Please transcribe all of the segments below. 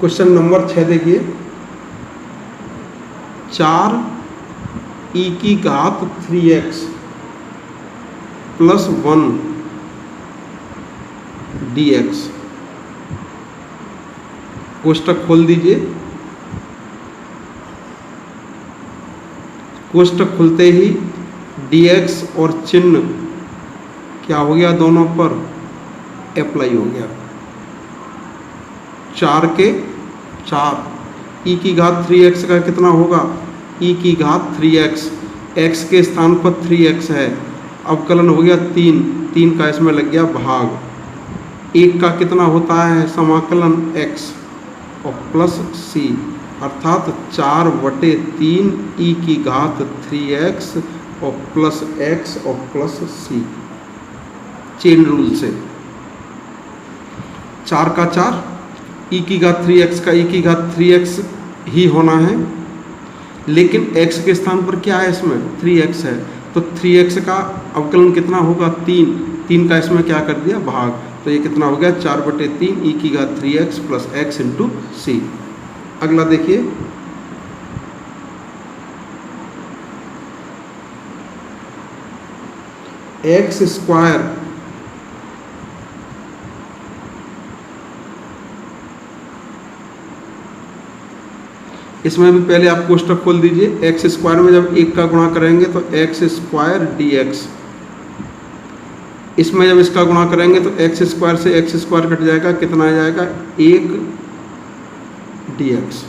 Question number 6 देखिए, 4 e की घात 3x प्लस 1 dx। कोष्टक खोल दीजिए। कोष्टक खुलते ही dx और चिन्ह क्या हो गया, दोनों पर अप्लाई हो गया। 4 के 4 e की घात 3x का कितना होगा, e की घात 3x, x के स्थान पर 3x है, अवकलन हो गया 3, 3 का इसमें लग गया भाग, 1 का कितना होता है समाकलन x और प्लस c, अर्थात 4/3 e की घात 3x और प्लस x और प्लस c। चेन रूल से 4 का 4 e की घात 3x का e की घात 3x ही होना है, लेकिन x के स्थान पर क्या है, इसमें 3x है, तो 3x का अवकलन कितना होगा 3, 3 का इसमें क्या कर दिया भाग, तो ये कितना हो गया 4/3 e की घात 3x प्लस x इंटू सी। अगला देखिए, एक्स स्क्वायर इसमें भी पहले आप कोष्टक खोल दीजिए। एक्स स्क्वायर में जब 1 का गुणा करेंगे तो एक्स स्क्वायर dx, इसमें जब इसका गुणा करेंगे तो एक्स स्क्वायर से एक्स स्क्वायर कट जाएगा, कितना आ जाएगा 1 dx।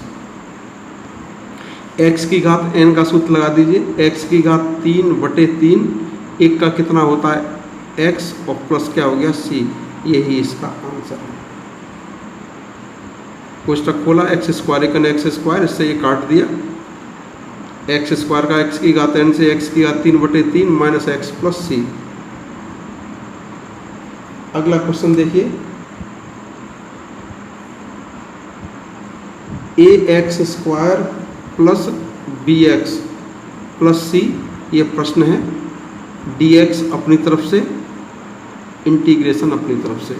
x की घात n का सूत्र लगा दीजिए, x की घात 3/3, 1 का कितना होता है x और प्लस क्या हो गया c, यही इसका आंसर है। कोष्टक खोला, एक्स स्क्वायर एकन एक्स स्क्वायर, इससे ये काट दिया, एक्स स्क्वायर का एक्स की घात n से एक्स की घात 3/3 माइनस एक्स प्लस सी। अगला क्वेश्चन देखिए, ax square plus bx plus c, ये प्रश्न है, dx अपनी तरफ से, इंटीग्रेशन अपनी तरफ से।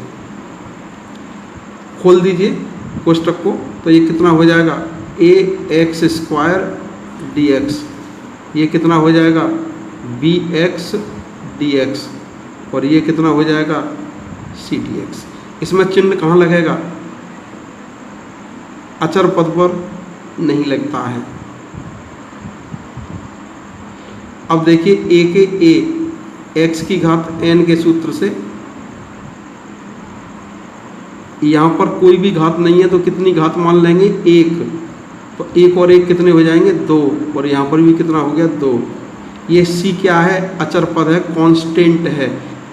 खोल दीजिए कोष्टक को, तो ये कितना हो जाएगा ax स्क्वायर dx, ये कितना हो जाएगा bx dx, और ये कितना हो जाएगा c dx। इसमें चिन्ह कहाँ लगेगा, अचर पद पर नहीं लगता है। अब देखिए a के a, x की घात n के सूत्र से, यहाँ पर कोई भी घात नहीं है तो कितनी घात मान लेंगे 1, तो 1 और 1 कितने हो जाएंगे 2, और यहाँ पर भी कितना हो गया 2। ये c क्या है, अचर पद है, कांस्टेंट है,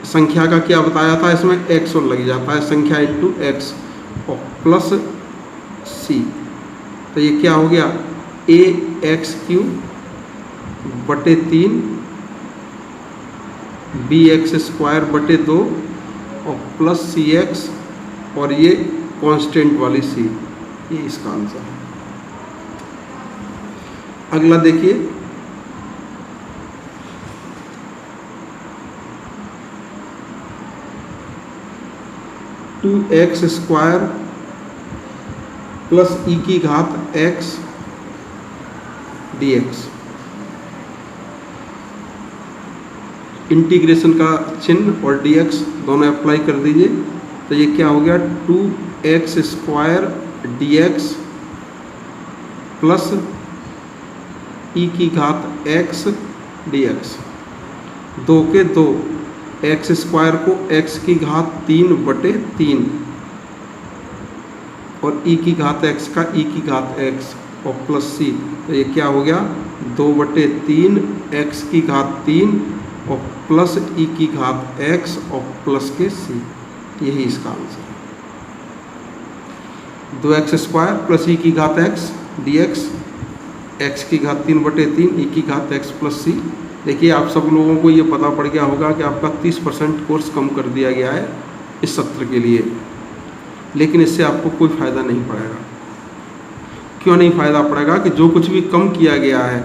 संख्या का क्या बताया था, इसमें x और लग जाता है, संख्या इंटू x और प्लस c, तो ये क्या हो गया ax³ बटे 3 bx स्क्वायर बटे 2 और प्लस cx, और ये कांस्टेंट वाली c, ये इसका आंसर है। अगला देखिए, two x square plus e की घात x dx, इंटीग्रेशन का चिन्ह और dx दोनों अप्लाई कर दीजिए, तो ये क्या हो गया 2x square dx plus e की घात x dx, 2 के 2, x स्क्वायर को x की घात 3/3 और e की घात x का e की घात x और प्लस c, तो ये क्या हो गया 2/3 x की घात 3 और प्लस e की घात x और प्लस के c, यही इसका आंसर है। 2x स्क्वायर प्लस e की घात x dx, x की घात 3/3 e की घात x प्लस c। देखिए आप सब लोगों को ये पता पड़ गया होगा कि आपका 30% कोर्स कम कर दिया गया है इस सत्र के लिए, लेकिन इससे आपको कोई फ़ायदा नहीं पड़ेगा। क्यों नहीं फ़ायदा पड़ेगा कि जो कुछ भी कम किया गया है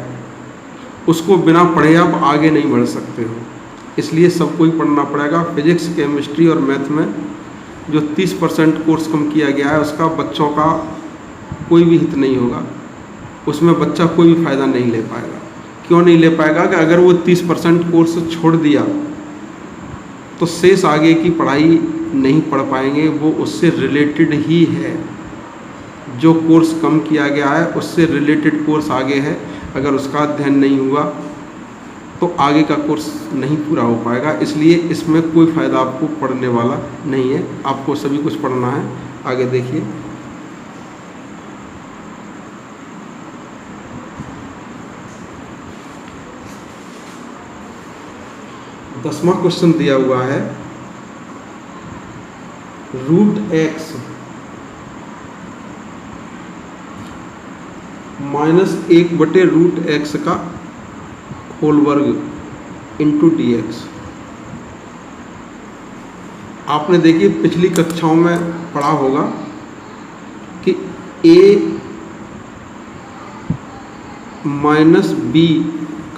उसको बिना पढ़े आप आगे नहीं बढ़ सकते हो, इसलिए सबको ही पढ़ना पड़ेगा। फिजिक्स, केमिस्ट्री और मैथ में जो 30% कोर्स कम किया गया है उसका बच्चों का कोई भी हित नहीं होगा, उसमें बच्चा कोई भी फ़ायदा नहीं ले पाएगा। क्यों नहीं ले पाएगा? कि अगर वो 30% कोर्स छोड़ दिया तो शेष आगे की पढ़ाई नहीं पढ़ पाएंगे, वो उससे रिलेटेड ही है। जो कोर्स कम किया गया है उससे रिलेटेड कोर्स आगे है, अगर उसका अध्ययन नहीं हुआ तो आगे का कोर्स नहीं पूरा हो पाएगा। इसलिए इसमें कोई फ़ायदा आपको पढ़ने वाला नहीं है, आपको सभी कुछ पढ़ना है। आगे देखिए, दसवां क्वेश्चन दिया हुआ है, √x -1/√x का होल वर्ग इंटू dx। आपने देखिए पिछली कक्षाओं में पढ़ा होगा कि a - b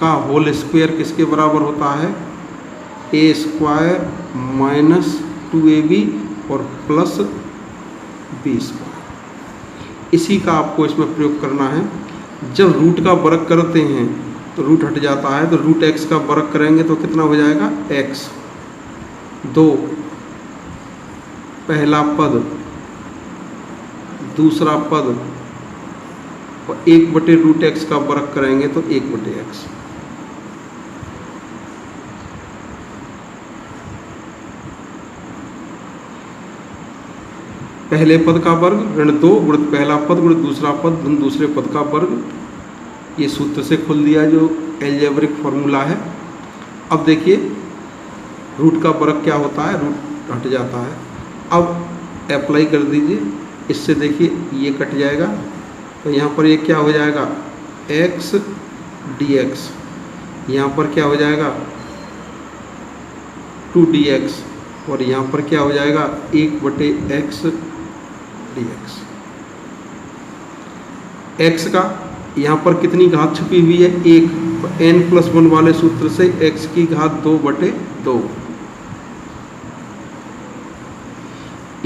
का होल स्क्वायर किसके बराबर होता है? a² - 2ab और प्लस b²। इसी का आपको इसमें प्रयोग करना है। जब रूट का वर्ग करते हैं तो रूट हट जाता है, तो √x का वर्ग करेंगे तो कितना हो जाएगा? x। 2 पहला पद, दूसरा पद, और 1/√x का वर्ग करेंगे तो 1/x। पहले पद का वर्ग ऋण 2 गुणित पहला पद गुणित दूसरा पद धन दूसरे पद का वर्ग। ये सूत्र से खोल दिया जो एल्जेब्रिक फॉर्मूला है। अब देखिए रूट का वर्ग क्या होता है? रूट हट जाता है। अब अप्लाई कर दीजिए, इससे देखिए ये कट जाएगा, तो यहाँ पर ये क्या हो जाएगा? x dx। यहाँ पर क्या हो जाएगा? 2dx। और यहाँ पर क्या हो जाएगा? 1/x dx। x का यहाँ पर कितनी घात छुपी हुई है? 1। n+1 वाले सूत्र से x की घात 2/2।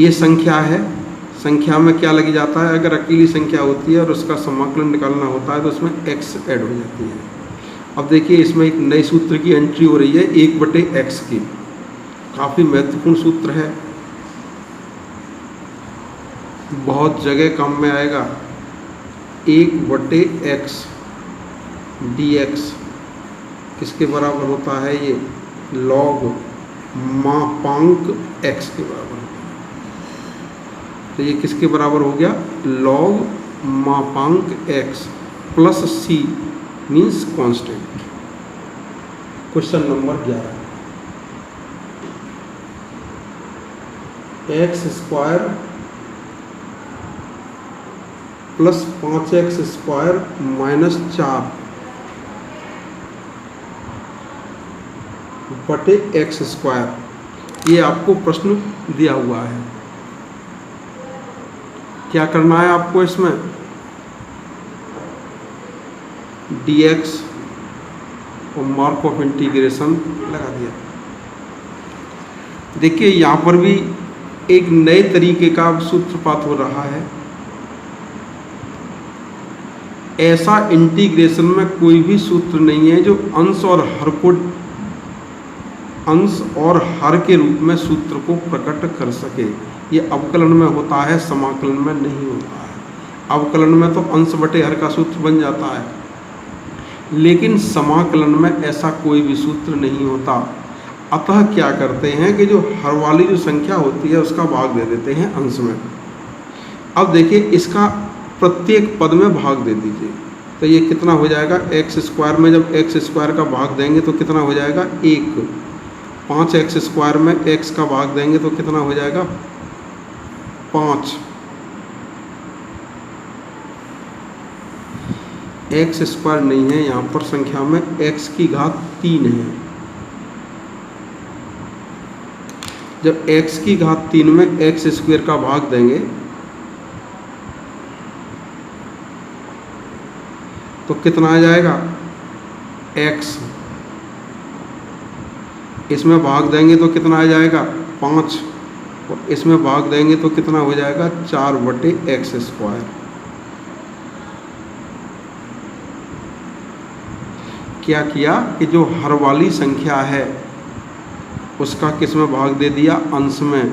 ये संख्या है। संख्या में क्या लगी जाता है? अगर अकेली संख्या होती है और उसका समाकलन निकालना होता है तो उसमें x ऐड हो जाती है। अब देखिए इसमें एक नए सूत्र की एंट्री हो रही है 1/x की। काफ़ी महत्वपूर्ण सूत्र है, बहुत जगह काम में आएगा। 1/x dx किसके बराबर होता है? ये log मापांक x के बराबर होता है। तो ये किसके बराबर हो गया? log मापांक x plus c means constant. Question number 11, x² plus 5x² - 4 बटे x²। ये आपको प्रश्न दिया हुआ है। क्या करना है आपको? इसमें dx और मार्क ऑफ इंटीग्रेशन लगा दिया। देखिए यहाँ पर भी एक नए तरीके का सूत्रपात हो रहा है। ऐसा इंटीग्रेशन में कोई भी सूत्र नहीं है जो अंश और हर के रूप में सूत्र को प्रकट कर सके। ये अवकलन में होता है, समाकलन में नहीं होता है। अवकलन में तो अंश बटे हर का सूत्र बन जाता है, लेकिन समाकलन में ऐसा कोई भी सूत्र नहीं होता। अतः क्या करते हैं कि जो हर वाली जो संख्या होती है उसका भाग दे देते हैं अंश में। अब देखिए इसका प्रत्येक पद में भाग दे दीजिए, तो ये कितना हो जाएगा? x² में जब x² का भाग देंगे तो कितना हो जाएगा? 1। 5x² में x का भाग देंगे तो कितना हो जाएगा? 5। x² नहीं है यहाँ पर संख्या में, x की घात 3 है। जब x की घात 3 में x² का भाग देंगे तो कितना आ जाएगा? x। इसमें भाग देंगे तो कितना आ जाएगा? 5। और इसमें भाग देंगे तो कितना हो जाएगा? 4/x²। क्या किया कि जो हर वाली संख्या है उसका किस में भाग दे दिया, अंश में।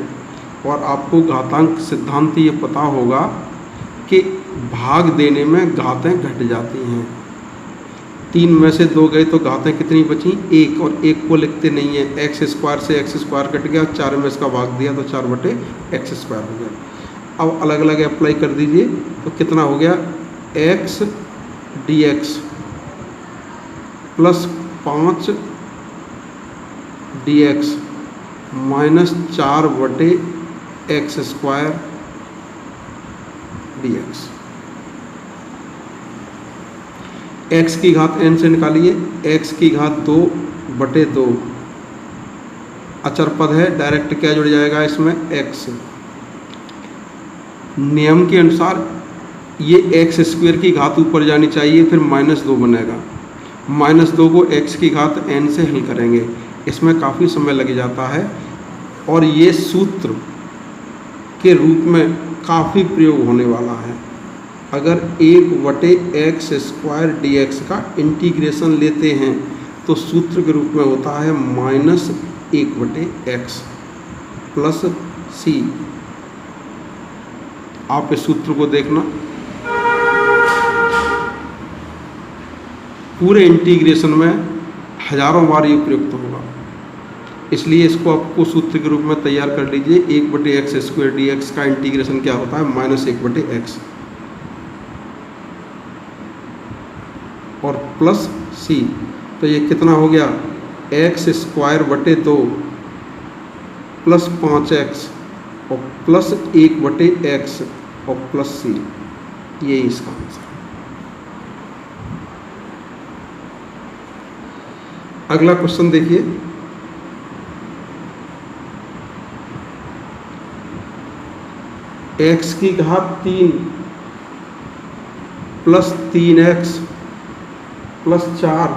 और आपको घातांक सिद्धांत ये पता होगा कि भाग देने में घातें घट जाती हैं। 3 में से 2 गए तो घातें कितनी बची, 1, और 1 को लिखते नहीं है, एक्स स्क्वायर से एक्स स्क्वायर कट गया, 4 में इसका भाग दिया तो 4/x स्क्वायर हो गया। अब अलग अलग अप्लाई कर दीजिए तो कितना हो गया, x dx plus 5 dx minus 4/x square dx। x की घात n से निकालिए, x की घात 2/2 अचर पद है, डायरेक्ट क्या जुड़ जाएगा इसमें, x। नियम के अनुसार ये x स्क्वायर की घात ऊपर जानी चाहिए, फिर -2 बनेगा। -2 को x की घात n से हल करेंगे, इसमें काफ़ी समय लग जाता है और ये सूत्र के रूप में काफ़ी प्रयोग होने वाला है। अगर 1/x स्क्वायर dx का इंटीग्रेशन लेते हैं तो सूत्र के रूप में होता है -1/x प्लस c। आप इस सूत्र को देखना, पूरे इंटीग्रेशन में हजारों बार ये प्रयुक्त होगा, इसलिए इसको आपको सूत्र के रूप में तैयार कर लीजिए। 1/x स्क्वायर dx का इंटीग्रेशन क्या होता है, -1/x और प्लस c। तो ये कितना हो गया, x स्क्वायर बटे 2 प्लस 5x और प्लस 1/x और प्लस c, ये इसका आंसर। अगला क्वेश्चन देखिए, x की घात 3 प्लस 3x प्लस 4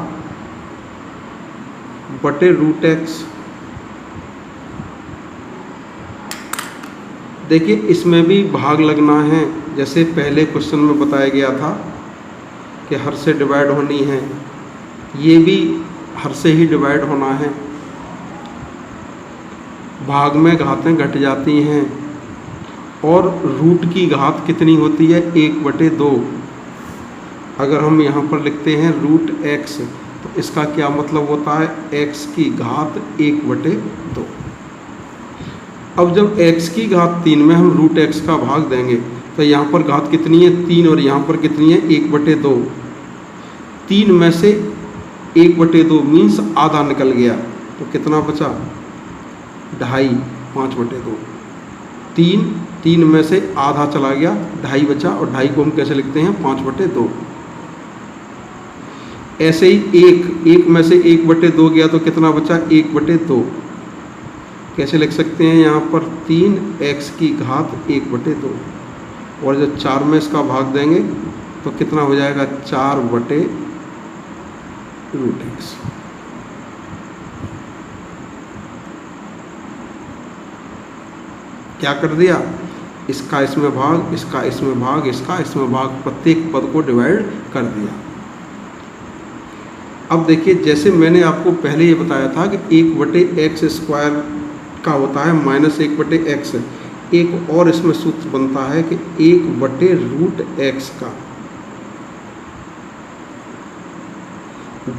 बटे √x। देखिए इसमें भी भाग लगना है, जैसे पहले क्वेश्चन में बताया गया था कि हर से डिवाइड होनी है, ये भी हर से ही डिवाइड होना है। भाग में घातें घट जाती हैं और रूट की घात कितनी होती है, 1/2। अगर हम यहाँ पर लिखते हैं √x तो इसका क्या मतलब होता है, x की घात 1/2। अब जब x की घात 3 में हम √x का भाग देंगे तो यहाँ पर घात कितनी है, 3, और यहाँ पर कितनी है, 1/2। 3 में से 1/2 मीन्स आधा निकल गया, तो कितना बचा, 2.5, 5/2। 3 में से आधा चला गया, 2.5 बचा, और 2.5 को हम कैसे लिखते हैं, 5/2। ऐसे ही 1 में से 1/2 गया तो कितना बचा, 1/2। कैसे लिख सकते हैं, यहाँ पर 3x की घात 1/2, और जब 4 में इसका भाग देंगे तो कितना हो जाएगा, 4/√x। क्या कर दिया, इसका इसमें भाग, इसका इसमें भाग, इसका इसमें भाग, प्रत्येक पद को डिवाइड कर दिया। अब देखिए जैसे मैंने आपको पहले ये बताया था कि 1/x स्क्वायर का होता है -1/x। एक और इसमें सूत्र बनता है कि 1/√x का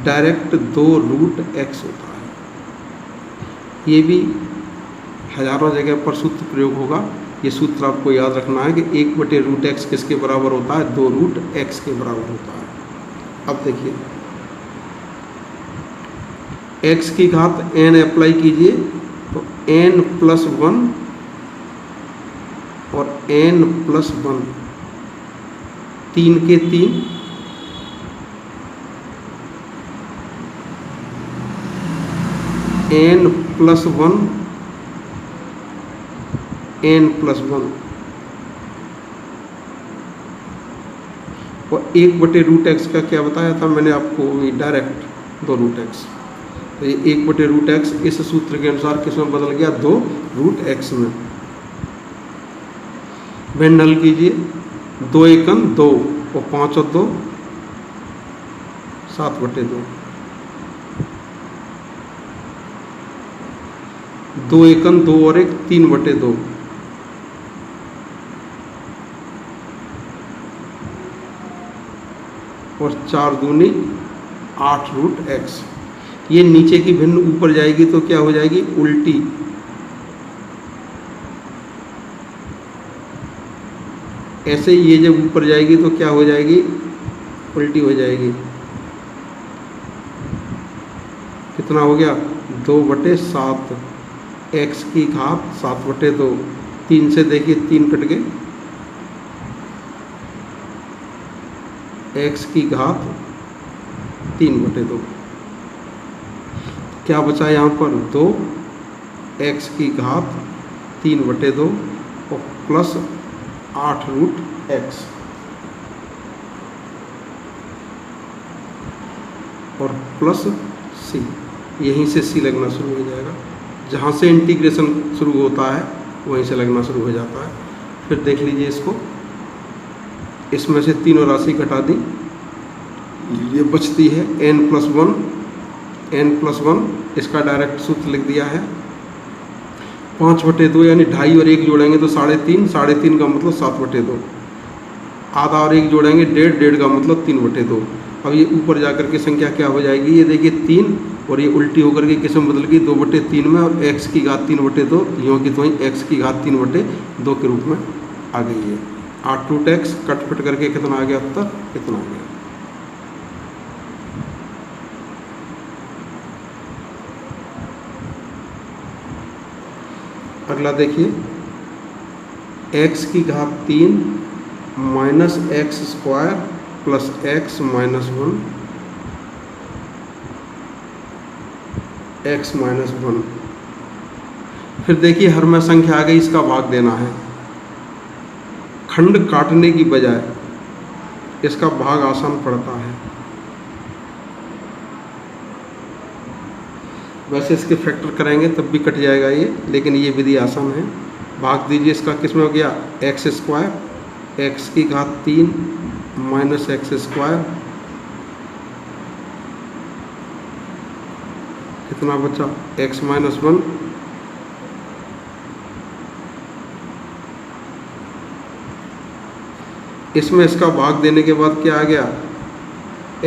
डायरेक्ट 2√x होता है। ये भी हजारों जगह पर सूत्र प्रयोग होगा, ये सूत्र आपको याद रखना है कि 1/√x किसके बराबर होता है, 2√x के बराबर होता है। अब देखिए x की घात n अप्लाई कीजिए तो n + 1 और n + 1, 3 के 3, n + 1, n + 1 और 1/√x का क्या बताया था मैंने आपको, डायरेक्ट 2√x। तो ये 1/√x इस सूत्र के अनुसार किस में बदल गया, 2√x में। वह नल कीजिए, 2 × 2 और 5 और 2 7/2, 2 एकम 2 और 1 3/2, और 4 दूनी 8√x। ये नीचे की भिन्न ऊपर जाएगी तो क्या हो जाएगी? उल्टी। ऐसे ये जब ऊपर जाएगी तो क्या हो जाएगी? उल्टी हो जाएगी। कितना हो गया? 2/7, x की घात 7/2। 3 से देखिए 3 कट गए, x की घात 3/2। क्या बचा यहाँ पर? 2 x की घात 3/2 और प्लस 8√x और प्लस c। यहीं से c लगना शुरू हो जाएगा। जहाँ से इंटीग्रेशन शुरू होता है वहीं से लगना शुरू हो जाता है। फिर देख लीजिए इसको, इसमें से तीनों राशि घटा दी, ये बचती है n+1। n+1 इसका डायरेक्ट सूत्र लिख दिया है 5/2, यानी 2.5 और 1 जोड़ेंगे तो 3.5, 3.5 का मतलब 7/2, आधा और 1 जोड़ेंगे 1.5, 1.5 का मतलब 3/2। अब ये ऊपर जाकर के संख्या क्या हो जाएगी? ये देखिए 3, और ये उल्टी होकर के किस में बदल गई? 2/3 में, और x की घात 3/2 यूँ की तो वहीं x की घात 3/2 के रूप में आ गई है। 8√x कट करके कितना आ गया? उत्तर कितना आ गया? अगला देखिए, x की घात 3 minus x² plus x minus 1 x minus 1। फिर देखिए हर में संख्या आ गई, इसका भाग देना है। खंड काटने की बजाय इसका भाग आसान पड़ता है। वैसे इसके फैक्टर करेंगे तब भी कट जाएगा ये, लेकिन ये विधि आसान है। भाग दीजिए इसका, किस में हो गया? x², x की घात 3 माइनस x², कितना बचा? x minus 1। इसमें इसका भाग देने के बाद क्या आ गया?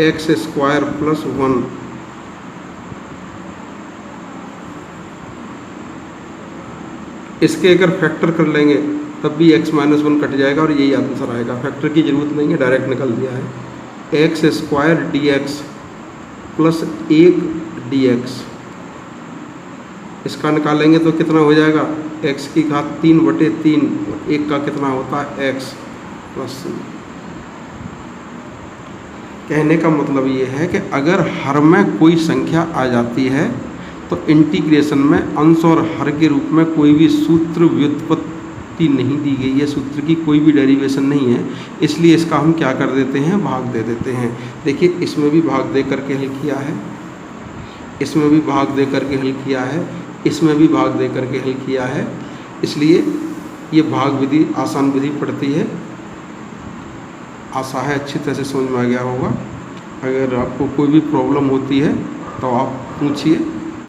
x² plus 1। इसके अगर फैक्टर कर लेंगे तब भी x माइनस 1 कट जाएगा और यही आंसर आएगा। फैक्टर की ज़रूरत नहीं है, डायरेक्ट निकल दिया है। x² dx प्लस 1 dx, इसका निकालेंगे तो कितना हो जाएगा? x की घात 3/3 और 1 का कितना होता है? x plus c। कहने का मतलब ये है कि अगर हर में कोई संख्या आ जाती है तो इंटीग्रेशन में अंश और हर के रूप में कोई भी सूत्र व्युत्पत्ति नहीं दी गई है, सूत्र की कोई भी डेरिवेशन नहीं है, इसलिए इसका हम क्या कर देते हैं? भाग दे देते हैं। देखिए इसमें भी भाग दे करके हल किया है, इसमें भी भाग दे करके हल किया है, इसमें भी भाग दे करके हल किया है। इसलिए ये भाग विधि आसान विधि पड़ती है। आशा है अच्छी तरह से समझ में आ गया होगा। अगर आपको कोई भी प्रॉब्लम होती है तो आप पूछिए।